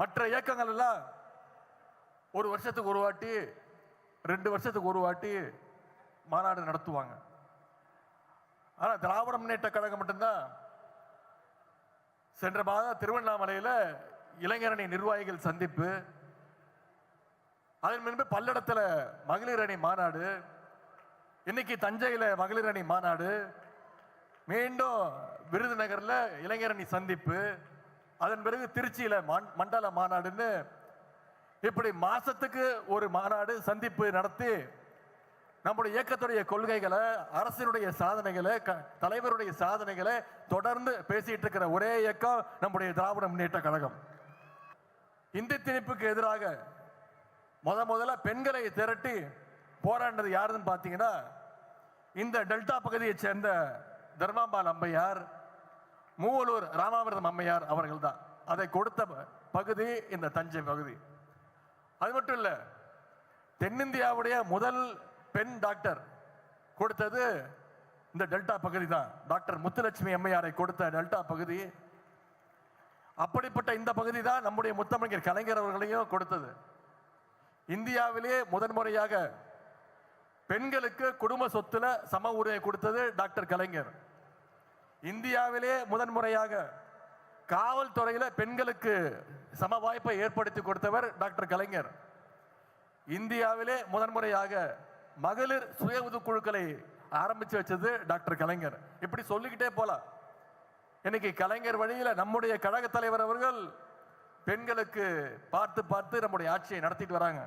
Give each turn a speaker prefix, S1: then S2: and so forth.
S1: மற்ற இயக்கங்கள் எல்லாம் ஒரு வருஷத்துக்கு ஒரு வாட்டி 2 வருஷத்துக்கு ஒரு வாட்டி மாநாடு நடத்துவாங்க. ஆனா திராவிட முன்னேற்ற கழகம் மட்டும்தான் சென்ற மாதம் திருவண்ணாமலையில் இளைஞரணி நிர்வாகிகள் சந்திப்பு, அதன் முன்பு பல்லடத்தில் மகளிர் அணி மாநாடு, இன்னைக்கு தஞ்சையில் மகளிர் அணி மாநாடு, மீண்டும் விருதுநகர்ல இளைஞரணி சந்திப்பு, அதன் பிறகு திருச்சியில மண்டல மாநாடுன்னு இப்படி மாசத்துக்கு ஒரு மாநாடு சந்திப்பு நடத்தி நம்முடைய இயக்கத்துடைய கொள்கைகளை, அரசினுடைய சாதனைகளை, தலைவருடைய சாதனைகளை தொடர்ந்து பேசிட்டு இருக்கிற ஒரே இயக்கம் நம்முடைய திராவிட முன்னேற்ற கழகம். இந்தி திணிப்புக்கு எதிராக முதல்ல பெண்களை திரட்டி போராடினது யாருன்னு பார்த்தீங்கன்னா இந்த டெல்டா பகுதியை சேர்ந்த தர்மாம்பாள் அம்மையார், மூவலூர் ராமாமிர்தம் அம்மையார் அவர்கள் தான். அதை கொடுத்த பகுதி இந்த தஞ்சை பகுதி. அது மட்டும் இல்ல, தென்னிந்தியாவுடைய முதல் பெண் டாக்டர் கொடுத்தது இந்த டெல்டா பகுதி தான். டாக்டர் முத்துலட்சுமி அம்மையாரை கொடுத்த டெல்டா பகுதி. அப்படிப்பட்ட இந்த பகுதி தான் நம்முடைய முத்தமிழர் கலைஞர் அவர்களையும் கொடுத்தது. இந்தியாவிலேயே முதன்முறையாக பெண்களுக்கு குடும்ப சொத்துல சம உரிமை கொடுத்தது டாக்டர் கலைஞர். இந்தியாவிலே முதன்முறையாக காவல்துறையில பெண்களுக்கு சம வாய்ப்பை ஏற்படுத்தி கொடுத்தவர் டாக்டர் கலைஞர். இந்தியாவிலே முதன்முறையாக மகளிர் சுய உதவிக்குழுக்களை ஆரம்பிச்சு வச்சது டாக்டர் கலைஞர். இப்படி சொல்லிக்கிட்டே போலாம். இன்னைக்கு கலைஞர் வழியில நம்முடைய கழக தலைவர் அவர்கள் பெண்களுக்கு பார்த்து பார்த்து நம்முடைய ஆட்சியை நடத்திட்டு வராங்க.